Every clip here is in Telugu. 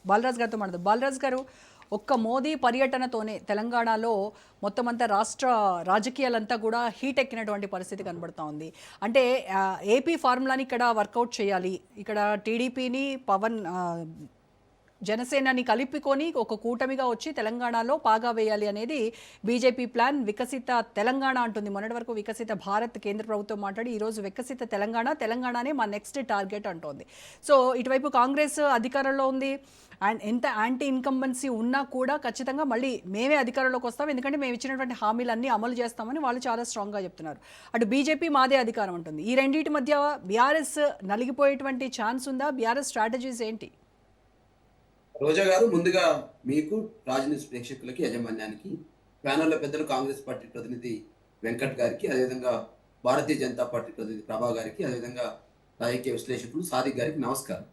బాలరాజ్ గారితో మాట్లాడదాం. బాలరాజ్ గారు, ఒక్క మోదీ పర్యటనతోనే తెలంగాణలో మొత్తం అంతా రాష్ట్ర రాజకీయాలంతా కూడా హీట్ ఎక్కినటువంటి పరిస్థితి కనబడతా ఉంది. అంటే ఏపీ ఫార్ములాని ఇక్కడ వర్కౌట్ చేయాలి, ఇక్కడ టీడీపీని జనసేనని కలుపుకొని ఒక కూటమిగా వచ్చి తెలంగాణలో పాగా వేయాలి అనేది బీజేపీ ప్లాన్. వికసిత తెలంగాణ అంటుంది. మొన్నటి వరకు వికసిత భారత్ కేంద్ర ప్రభుత్వం మాట్లాడి ఈరోజు వికసిత తెలంగాణనే మా నెక్స్ట్ టార్గెట్ అంటోంది. సో ఇటువైపు కాంగ్రెస్ అధికారంలో ఉంది. అండ్ ఎంత యాంటీ ఇన్కంబెన్సీ ఉన్నా కూడా ఖచ్చితంగా మళ్ళీ మేమే అధికారంలోకి వస్తాం, ఎందుకంటే మేము ఇచ్చినటువంటి హామీలన్నీ అమలు చేస్తామని వాళ్ళు చాలా స్ట్రాంగ్గా చెప్తున్నారు. అటు బీజేపీ మాదే అధికారం ఉంటుంది. ఈ రెండింటి మధ్య బీఆర్ఎస్ నలిగిపోయేటువంటి ఛాన్స్ ఉందా? బీఆర్ఎస్ స్ట్రాటజీస్ ఏంటి? రోజా గారు, ముందుగా మీకు, రాజ్ న్యూస్ ప్రేక్షకులకి, యాజమాన్యానికి, ప్యానెల్లో పెద్దలు, కాంగ్రెస్ పార్టీ ప్రతినిధి వెంకట్ గారికి, అదేవిధంగా భారతీయ జనతా పార్టీ ప్రతినిధి ప్రభా గారికి, అదేవిధంగా రాజకీయ విశ్లేషకులు సాదిక్ గారికి నమస్కారం.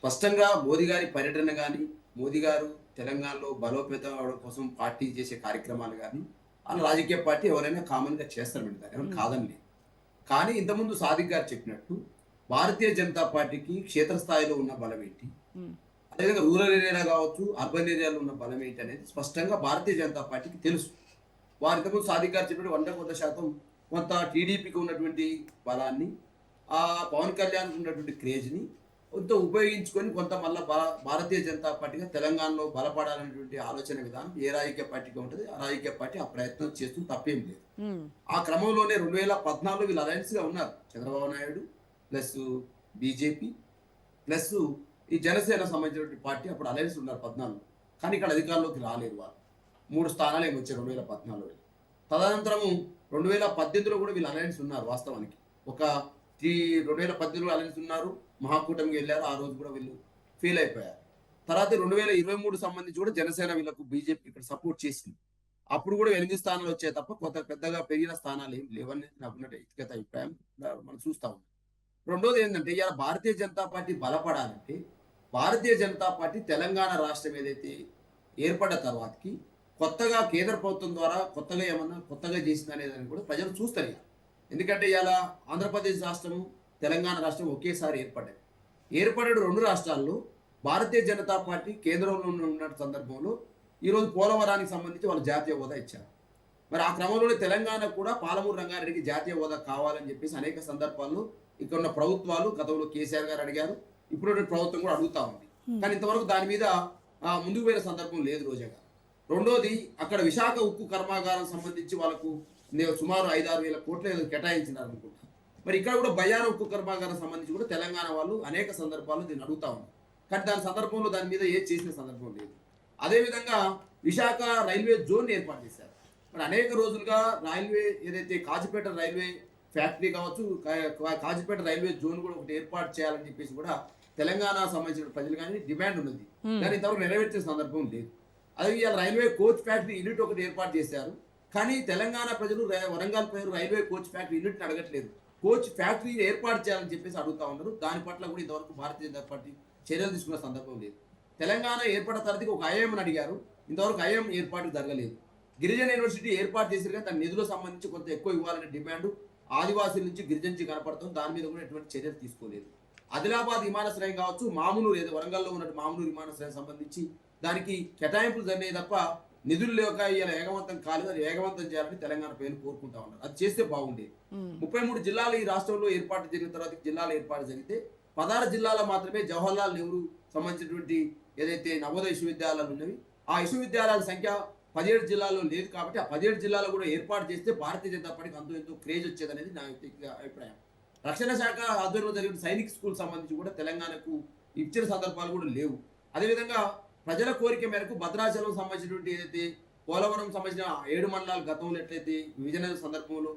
స్పష్టంగా మోదీ గారి పర్యటన కానీ, మోదీ గారు తెలంగాణలో బలోపేతం అవడం కోసం పార్టీ చేసే కార్యక్రమాలు కానీ, వాళ్ళ రాజకీయ పార్టీ ఎవరైనా కామన్గా చేస్తారు పెడతారు, ఎవరు కాదని. కానీ ఇంతకుముందు సాదిక్ గారు చెప్పినట్టు భారతీయ జనతా పార్టీకి క్షేత్రస్థాయిలో ఉన్న బలం ఏంటి, అదేవిధంగా రూరల్ ఏరియాలో కావచ్చు, అర్బన్ ఏరియాలో ఉన్న బలం ఏంటి అనేది స్పష్టంగా భారతీయ జనతా పార్టీకి తెలుసు. వారు ఇంతకుముందు సాదిక్ గారు చెప్పినట్టు 100% కొంత టీడీపీకి ఉన్నటువంటి బలాన్ని, ఆ పవన్ కళ్యాణ్ ఉన్నటువంటి క్రేజ్ని కొంత ఉపయోగించుకొని కొంత మళ్ళీ భారతీయ జనతా పార్టీగా తెలంగాణలో బలపడాలనేటువంటి ఆలోచన విధానం ఏ రాజకీయ పార్టీగా ఉంటుంది. ఆ రాజకీయ పార్టీ ఆ ప్రయత్నం చేస్తూ తప్పేం లేదు. ఆ క్రమంలోనే 2014 వీళ్ళు అలయన్స్గా ఉన్నారు. Chandrababu Naidu plus BJP plus ఈ జనసేన సంబంధించినటువంటి పార్టీ అప్పుడు అలయన్స్ ఉన్నారు 14. కానీ ఇక్కడ అధికారంలోకి రాలేదు. వారు 3 స్థానాలు ఏమి వచ్చారు 2014లో. తదనంతరము 2018లో కూడా వీళ్ళు అలయన్స్ ఉన్నారు. వాస్తవానికి ఒక 2018లో అలయన్స్ ఉన్నారు, మహాకూటమికి వెళ్ళారు. ఆ రోజు కూడా వీళ్ళు ఫెయిల్ అయిపోయారు. తర్వాత 2023 సంబంధించి కూడా జనసేన వీళ్ళకు బీజేపీ ఇక్కడ సపోర్ట్ చేసింది. అప్పుడు కూడా 8 స్థానాలు వచ్చాయి తప్ప కొంత పెద్దగా పెరిగిన స్థానాలు ఏం లేవని నాకున్నట్టు వ్యక్తిగత అభిప్రాయం. మనం చూస్తా ఉన్నాం. రెండోది ఏంటంటే, ఇవాళ భారతీయ జనతా పార్టీ బలపడాలంటే భారతీయ జనతా పార్టీ తెలంగాణ రాష్ట్రం ఏదైతే ఏర్పడ్డ తర్వాతకి కొత్తగా కేంద్ర ప్రభుత్వం ద్వారా కొత్తగా ఏమన్నా కొత్తగా చేసింది అనేది కూడా ప్రజలు చూస్తారు. ఎందుకంటే ఇవాళ ఆంధ్రప్రదేశ్ రాష్ట్రము, తెలంగాణ రాష్ట్రం ఒకేసారి ఏర్పడ్డాయి. ఏర్పడే 2 రాష్ట్రాల్లో భారతీయ జనతా పార్టీ కేంద్రంలో ఉన్న సందర్భంలో ఈరోజు పోలవరానికి సంబంధించి వాళ్ళు జాతీయ హోదా ఇచ్చారు. మరి ఆ క్రమంలోనే తెలంగాణ కూడా పాలమూరు రంగారెడ్డికి జాతీయ హోదా కావాలని చెప్పేసి అనేక సందర్భాల్లో ఇక్కడ ఉన్న ప్రభుత్వాలు, గతంలో కేసీఆర్ గారు అడిగారు, ఇప్పుడు ప్రభుత్వం కూడా అడుగుతా ఉంది. కానీ ఇంతవరకు దాని మీద ముందుకు పోయిన సందర్భం లేదు రోజా గారు. రెండోది, అక్కడ విశాఖ ఉక్కు కర్మాగారం సంబంధించి వాళ్ళకు సుమారు 5-6 వేల కోట్లు ఏదో కేటాయించినారు అనుకుంటా. మరి ఇక్కడ కూడా బయ్యాన ఉక్కు కర్మాగారం సంబంధించి కూడా తెలంగాణ వాళ్ళు అనేక సందర్భాల్లో దీన్ని అడుగుతా ఉన్నారు. కానీ దాని సందర్భంలో దాని మీద ఏ చేసిన సందర్భం లేదు. అదేవిధంగా విశాఖ రైల్వే జోన్ ఏర్పాటు చేశారు. మరి అనేక రోజులుగా రైల్వే ఏదైతే కాజిపేట రైల్వే ఫ్యాక్టరీ కావచ్చు, కాజిపేట రైల్వే జోన్ కూడా ఒకటి ఏర్పాటు చేయాలని చెప్పేసి కూడా తెలంగాణ సంబంధించిన ప్రజలు కానీ డిమాండ్ ఉన్నది. కానీ ఇంతవరకు నెరవేర్చే సందర్భం లేదు. అదే ఇవాళ రైల్వే కోచ్ ఫ్యాక్టరీ యూనిట్ ఒకటి ఏర్పాటు చేశారు. కానీ తెలంగాణ ప్రజలు, వరంగల్ ప్రజలు రైల్వే కోచ్ ఫ్యాక్టరీ యూనిట్ అడగట్లేదు, కోచ్ ఫ్యాక్టరీ ఏర్పాటు చేయాలని చెప్పేసి అడుగుతా ఉన్నారు. దాని పట్ల కూడా ఇంతవరకు భారతీయ జనతా పార్టీ చర్యలు తీసుకున్న సందర్భం లేదు. తెలంగాణ ఏర్పడిన తరగతికి ఒక ఐఎంని అడిగారు, ఇంతవరకు ఐఎం ఏర్పాటు జరగలేదు. గిరిజన యూనివర్సిటీ ఏర్పాటు చేశారు కానీ దాని నిధులకు సంబంధించి కొంత ఎక్కువ ఇవ్వాలనే డిమాండ్ ఆదివాసీల నుంచి గిరిజన నుంచి కనపడుతుంది. దాని మీద కూడా ఎటువంటి చర్యలు తీసుకోలేదు. ఆదిలాబాద్ విమానాశ్రయం కావచ్చు, మామూలు ఏదో వరంగల్లో ఉన్నట్టు మామూలు విమానాశ్రయం సంబంధించి దానికి కేటాయింపులు జరిగాయి తప్ప నిధులు లేక ఇలా వేగవంతం కాలేదు. అది వేగవంతం చేయాలని తెలంగాణ ప్రజలు కోరుకుంటా ఉన్నారు. అది చేస్తే బాగుండేది. 33 జిల్లాలు ఈ రాష్ట్రంలో ఏర్పాటు జరిగిన తర్వాత జిల్లాల ఏర్పాటు జరిగితే 16 జిల్లాలో మాత్రమే జవహర్లాల్ నెహ్రూ సంబంధించినటువంటి ఏదైతే నవోదయ విశ్వవిద్యాలయాలు ఉన్నవి, ఆ విశ్వవిద్యాలయాల సంఖ్య 17 జిల్లాల్లో లేదు. కాబట్టి ఆ 17 జిల్లాలో కూడా ఏర్పాటు చేస్తే భారతీయ జనతా పార్టీకి అంతో ఎంతో క్రేజ్ వచ్చేది అనేది నా వ్యక్తిగత అభిప్రాయం. రక్షణ శాఖ ఆధ్వర్యంలో జరిగిన సైనిక్ స్కూల్ సంబంధించి కూడా తెలంగాణకు ఇచ్చిన సందర్భాలు కూడా లేవు. అదేవిధంగా ప్రజల కోరిక మేరకు భద్రాచలం సంబంధించినటువంటి ఏదైతే పోలవరం సంబంధించిన 7 మండలాలు గతంలో ఎట్లయితే విభజన సందర్భంలో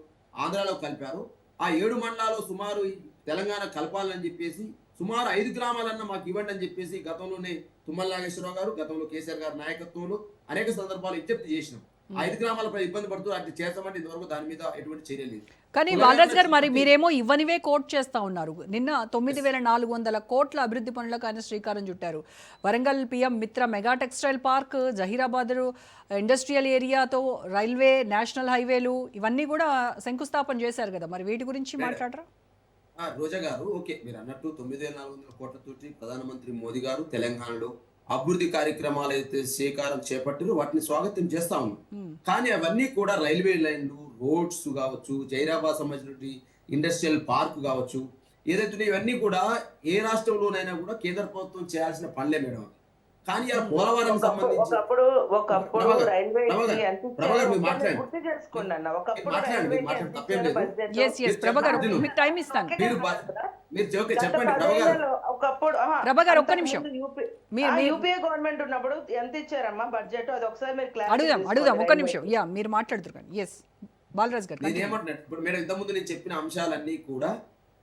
ఆంధ్రాలో కలిపారో, ఆ 7 మండలాలు సుమారు తెలంగాణ కలపాలని చెప్పేసి సుమారు 5 గ్రామాలన్నా మాకు ఇవ్వండి అని చెప్పేసి గతంలోనే తుమ్మల నాగేశ్వరరావు గారు, గతంలో కేసీఆర్ గారి నాయకత్వంలో అనేక సందర్భాలు విజ్ఞప్తి చేసినాం. 5 గ్రామాలపై ఇబ్బంది పడుతూ అట్లా చేస్తామంటే ఇంతవరకు దాని మీద ఎటువంటి చర్య లేదు. కానీ బాలరాజ్ గారు, మరి మీరేమో ఇవ్వనివే కోట్ చేస్తా ఉన్నారు. నిన్న 9,400 కోట్ల అభివృద్ధి పనులకు ఆయన శ్రీకారం చుట్టారు. Warangal PM Mitra mega textile park, Zaheerabad industrial ఏరియాతో రైల్వే, నేషనల్ హైవేలు ఇవన్నీ కూడా శంకుస్థాపన చేశారు కదా, మరి వీటి గురించి మాట్లాడరా? రోజా గారు, ఓకే, మీరు అన్నట్టు 9,400 కోట్లతోటి ప్రధానమంత్రి మోదీ గారు తెలంగాణలో అభివృద్ధి కార్యక్రమాలు అయితే శ్రీకారం చేపట్టారో వాటిని స్వాగతం చేస్తా ఉన్నాం. కానీ అవన్నీ కూడా రైల్వే లైన్లు, రోడ్స్ కావచ్చు, జైరాబాద్ సంబంధించినటువంటి ఇండస్ట్రియల్ పార్క్ కావచ్చు, ఏదైతే ఇవన్నీ కూడా ఏ రాష్ట్రంలోనైనా కూడా కేంద్ర ప్రభుత్వం చేయాల్సిన పనులే మేడం. కానీ ఆ పోలవరం సంబంధించి ఒకప్పుడు ప్రభాకర్, రైల్వే ప్రభాకర్, ప్రభాకర్ మీరు మాట్లాడండి. గుర్తు చేసుకోండి అన్న. ఒకప్పుడు మాట్లాడండి, రైల్వే మాట్లాడండి, తప్పేం లేదు. ఎస్ ప్రభాకర్ మీకు టైం ఇస్తాను. మీరు చెప్పండి ప్రభాకర్. ఒకప్పుడు ప్రభాకర్, ఒక్క నిమిషం. యూపీఏ గవర్నమెంట్ ఉన్నప్పుడు ఎంత ఇచ్చారమ్మా బడ్జెట్? అది ఒకసారి మీరు అడుగుదాం ఒక్క నిమిషం. యా మీరు మాట్లాడుతున్నారు. ఎస్ బాలరాజ్ గారు. నేనేమంటున్నా ఇప్పుడు మేడం, ఇంతకుముందు నేను చెప్పిన అంశాలన్నీ కూడా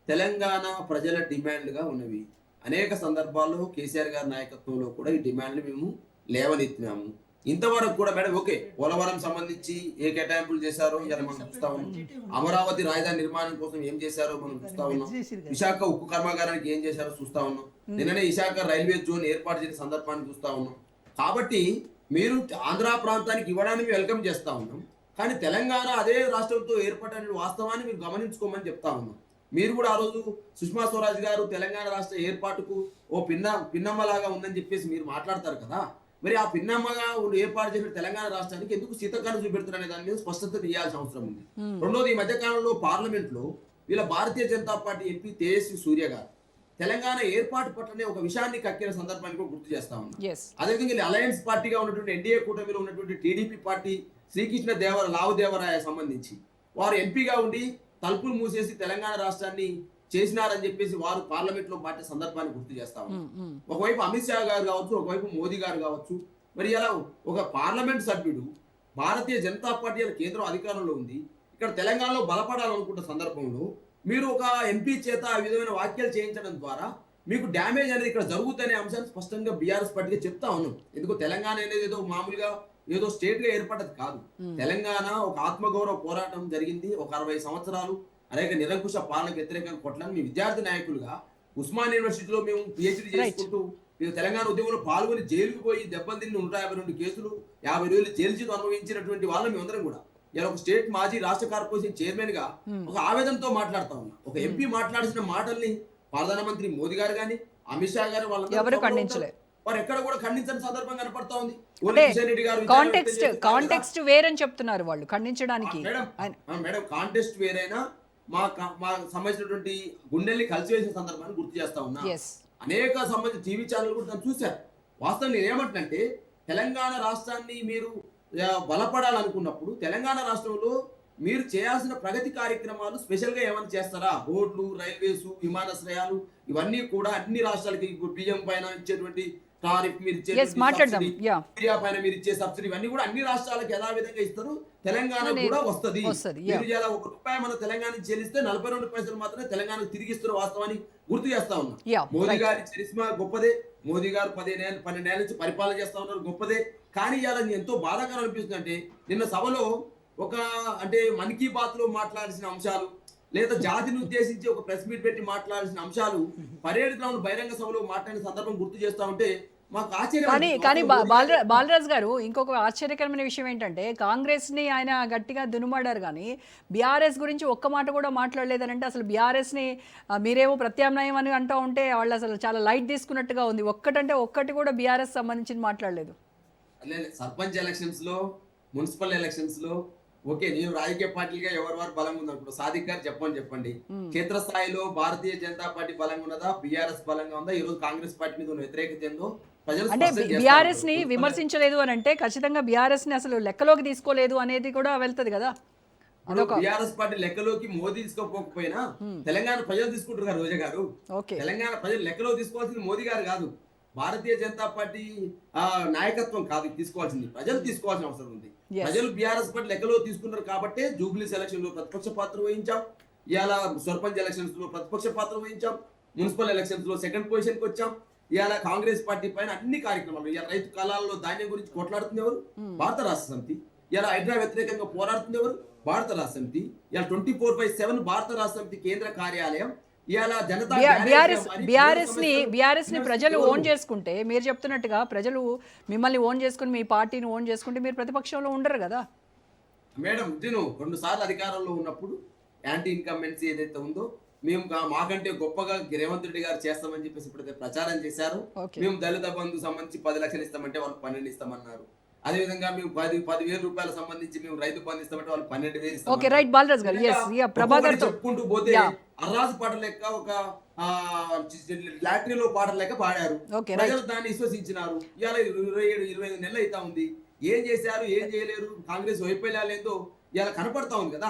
తెలంగాణ ప్రజల డిమాండ్లుగా ఉన్నవి. అనేక సందర్భాల్లో కేసీఆర్ గారి నాయకత్వంలో కూడా ఈ డిమాండ్లు మేము లేవనెత్తినాము. ఇంతవరకు కూడా మేడం ఓకే, పోలవరం సంబంధించి ఏ కేటాయింపులు చేశారో ఇలా మనం చూస్తా ఉన్నాం. అమరావతి రాజధాని నిర్మాణం కోసం ఏం చేశారో మనం చూస్తా ఉన్నాం. విశాఖ ఉక్కు కర్మాగారానికి ఏం చేశారో చూస్తా ఉన్నాం. నిన్ననే విశాఖ రైల్వే జోన్ ఏర్పాటు చేసిన సందర్భాన్ని చూస్తా ఉన్నాం. కాబట్టి మీరు ఆంధ్ర ప్రాంతానికి ఇవ్వడానికి వెల్కమ్ చేస్తా ఉన్నాం. కానీ తెలంగాణ అదే రాష్ట్రంతో ఏర్పడిన వాస్తవాన్ని మీరు గమనించుకోమని చెప్తా ఉన్నాం. మీరు కూడా ఆ రోజు సుష్మా స్వరాజ్ గారు తెలంగాణ రాష్ట్ర ఏర్పాటుకు ఓ పిన్నమ్మలాగా ఉందని చెప్పేసి మీరు మాట్లాడతారు కదా. మరి ఆ పిన్నమ్మగా ఏర్పాటు చేసిన తెలంగాణ రాష్ట్రానికి ఎందుకు శీతకాలం చూపెడుతున్నారనే దాని మీద స్పష్టత ఇవ్వాల్సిన అవసరం ఉంది. రెండోది, ఈ మధ్యకాలంలో పార్లమెంట్ లో వీళ్ళ భారతీయ జనతా పార్టీ ఎంపీ తేజస్వి సూర్య గారు తెలంగాణ ఏర్పాటు పట్లనే ఒక విషయాన్ని కక్కిన సందర్భాన్ని కూడా గుర్తు చేస్తా ఉన్నారు. అదేవిధంగా అలయన్స్ పార్టీగా ఉన్నటువంటి ఎన్డీఏ కూటమిలో ఉన్నటువంటి టీడీపీ పార్టీ శ్రీకృష్ణ లావుదేవరాయ సంబంధించి వారు ఎంపీగా ఉండి తలుపులు మూసేసి తెలంగాణ రాష్ట్రాన్ని చేసినారని చెప్పేసి వారు పార్లమెంట్ లో పార్టీ సందర్భాన్ని గుర్తు చేస్తా ఉన్నారు. ఒకవైపు అమిత్ షా గారు కావచ్చు, ఒకవైపు మోదీ గారు కావచ్చు. మరి ఇలా ఒక పార్లమెంట్ సభ్యుడు భారతీయ జనతా పార్టీ కేంద్రం అధికారంలో ఉంది, ఇక్కడ తెలంగాణలో బలపడాలనుకుంటున్న సందర్భంలో మీరు ఒక ఎంపీ చేత ఆ విధమైన వ్యాఖ్యలు చేయించడం ద్వారా మీకు డ్యామేజ్ అనేది ఇక్కడ జరుగుతుందనే అంశాన్ని స్పష్టంగా బీఆర్ఎస్ పార్టీగా చెప్తా ఉన్నాం. ఎందుకు తెలంగాణ అనేది ఏదో మామూలుగా ఏదో స్టేట్ గా ఏర్పడ్డది కాదు. తెలంగాణ ఒక ఆత్మగౌరవ పోరాటం జరిగింది. ఒక 60 సంవత్సరాలు అనేక నిరంకుశ పాలనకు వ్యతిరేకంగా కొట్టడానికి మీ విద్యార్థి నాయకులుగా ఉస్మాన్ యూనివర్సిటీలో మేము పిహెచ్డి చేసుకుంటూ మీరు తెలంగాణ ఉద్యమంలో పాల్గొని జైలుకు పోయి దెబ్బలు తిని 152 కేసులు 50 రోజులు జైలు జీతం అనుభవించినటువంటి వాళ్ళని మేమందరం కూడా ఇలా ఒక స్టేట్ మాజీ రాష్ట్ర కార్పొరేషన్ చైర్మన్ గా ఒక ఆవేదనతో మాట్లాడుతా ఉన్నా. ఒక ఎంపీ మాట్లాడిన మాటల్ని ప్రధానమంత్రి మోదీ గారు గాని అమిత్ షా గారు ఎవరు ఖండించలేదు. వారు ఎక్కడ కూడా ఖండించని సందర్భం కనపడతా ఉంది. కాంటెక్స్ట్ వేరని చెప్తున్నారు వాళ్ళు ఖండించడానికి. మేడం కాంటెక్స్ట్ వేరైనా మా సంబంధించినటువంటి గుండెల్ని కలిసివేసిన సందర్భాన్ని గుర్తు చేస్తా ఉన్నా. అనేక సంబంధించిన టీవీ ఛానల్ కూడా దాన్ని చూశారు. వాస్తవం నేను ఏమంటున్నంటే తెలంగాణ రాష్ట్రాన్ని మీరు బలపడాలనుకున్నప్పుడు తెలంగాణ రాష్ట్రంలో మీరు చేయాల్సిన ప్రగతి కార్యక్రమాలు స్పెషల్ గా ఏమైనా చేస్తారా? రోడ్లు, రైల్వేస్, విమానాశ్రయాలు ఇవన్నీ కూడా అన్ని రాష్ట్రాలకి బియ్యం పైన ఇచ్చేటువంటి టారిఫ్ మీరు పైన మీరు ఇచ్చే సబ్సిడీ ఇవన్నీ కూడా అన్ని రాష్ట్రాలకు యథావిధంగా ఇస్తారు. తెలంగాణ కూడా వస్తుంది. మీరు ఇలా ₹1 మన తెలంగాణ చెల్లిస్తే 42 పైసలు మాత్రమే తెలంగాణకు తిరిగి ఇస్తున్న వాస్తవాన్ని గుర్తు చేస్తా ఉన్నా. మోదీ గారి చరిస్మా గొప్పదే. మోదీ గారు 12 ఏళ్ళ నుంచి పరిపాలన చేస్తా ఉన్నారు, గొప్పదే. కానీ ఇలా ఎంతో బాధాకరం అనిపిస్తుంది. అంటే నిన్న సభలో ఒక అంటే మన్ కీ బాత్ లో మాట్లాడాల్సిన అంశాలు లేదా జాతిని ఉద్దేశించి ఒక ప్రెస్ మీట్ పెట్టి మాట్లాడాల్సిన అంశాలు పరేడ్ గ్రౌండ్ బహిరంగ సభలో మాట్లాడిన సందర్భం గుర్తు చేస్తా ఉంటే మాకు ఆశ్చర్యం. కానీ బాలరాజ్ గారు, ఇంకొక ఆశ్చర్యకరమైన విషయం ఏంటంటే కాంగ్రెస్ ని ఆయన గట్టిగా దునుమాడారు కానీ బీఆర్ఎస్ గురించి ఒక్క మాట కూడా మాట్లాడలేదని అంటే అసలు బీఆర్ఎస్ ని మీరేమో ప్రత్యామ్నాయం అని అంటూ ఉంటే వాళ్ళు అసలు చాలా లైట్ తీసుకున్నట్టుగా ఉంది. ఒక్కటి కూడా బీఆర్ఎస్ సంబంధించి మాట్లాడలేదు. సర్పంచ్ ఎలక్షన్స్ లో, మున్సిపల్ ఎలక్షన్స్ లో ఓకే, నేను రాజకీయ పార్టీలుగా ఎవరి వారు బలంగా ఉంది అనుకో, సాదిక్ గారు చెప్పండి. క్షేత్రస్థాయిలో భారతీయ జనతా పార్టీ బలంగా ఉన్నదా, బీఆర్ఎస్ బలంగా ఉందా? ఈ రోజు కాంగ్రెస్ పార్టీ మీద వ్యతిరేకత ఏందో అంటే బీఆర్ఎస్ ని విమర్శించలేదు అని అంటే ఖచ్చితంగా బీఆర్ఎస్ ని అసలు లెక్కలోకి తీసుకోలేదు అనేది కూడా వెళ్తది కదా. బీఆర్ఎస్ పార్టీ లెక్కలోకి మోదీ తీసుకోకపోయినా తెలంగాణ ప్రజలు తీసుకుంటారు కదా రోజా గారు. తెలంగాణ ప్రజలు లెక్కలో తీసుకోవాల్సింది మోదీ గారు కాదు, భారతీయ జనతా పార్టీ నాయకత్వం కాదు తీసుకోవాల్సింది, ప్రజలు తీసుకోవాల్సిన అవసరం ఉంది. ప్రజలు బీఆర్ఎస్ పార్టీ లెక్కలో తీసుకున్నారు కాబట్టి జూబ్లీ ఎలక్షన్ లో ప్రతిపక్ష పాత్ర వహించాం, ఇవాళ సర్పంచ్ ఎలక్షన్స్ లో ప్రతిపక్ష పాత్ర వహించాం, మున్సిపల్ ఎలక్షన్స్ లో సెకండ్ పొజిషన్ కి వచ్చాం. ఇవాళ కాంగ్రెస్ పార్టీ పైన అన్ని కార్యక్రమాలు, ఇవాళ రైతు కాలాల్లో ధాన్యం గురించి కొట్లాడుతుంది ఎవరు? భారత రాష్ట్ర సమితి. ఇలా హైడ్రా వ్యతిరేకంగా పోరాడుతుంది ఎవరు? భారత రాష్ట్ర సమితి. ఇలా 24/7 భారత రాష్ట్ర సమితి కేంద్ర కార్యాలయం. బీఆర్ఎస్ ని ప్రజలు ఓన్ చేసుకుంటే, మీరు చెప్తున్నట్టుగా ప్రజలు మిమ్మల్ని ఓన్ చేసుకుని మీ పార్టీని ఓన్ చేసుకుంటే మీరు ప్రతిపక్షంలో ఉండరు కదా మేడం. నేను 2 సార్లు అధికారంలో ఉన్నప్పుడు యాంటీ ఇన్కంబెన్సీ ఏదైతే ఉందో మేము మాకంటే గొప్పగా రేవంత్ రెడ్డి గారు చేస్తామని చెప్పేసి ఇప్పుడైతే ప్రచారం చేశారు. ఓకే. మేము దళిత బంధు సంబంధించి 10 లక్షలు ఇస్తామంటే వాళ్ళు 12 ఇస్తామన్నారు. అదే విధంగా మేము 10,000 రూపాయల సంబంధించి మేము రైతు బంధు ఇస్తామంటే వాళ్ళు 12,000 ఓకే, ఇస్తామన్నారు. రైట్ బాలరాజ్ గారు. ఇంకా ఎస్, యా, ప్రభాకర్ తో చెప్పుకుంటూ పోతే యా. అర్రాజు పాట లెక్క ఒక లాటరీలో పాట లెక్క పాడారు. ఓకే, ప్రజలు రైట్. దాన్ని విశ్వసించినారు. ఇవాళ 27-28 నెలలు అవుతా ఉంది. ఏం చేశారు, ఏం చేయలేరు, కాంగ్రెస్ వైఫల్యాలు ఏందో ఇవాళ కనపడతా ఉంది కదా.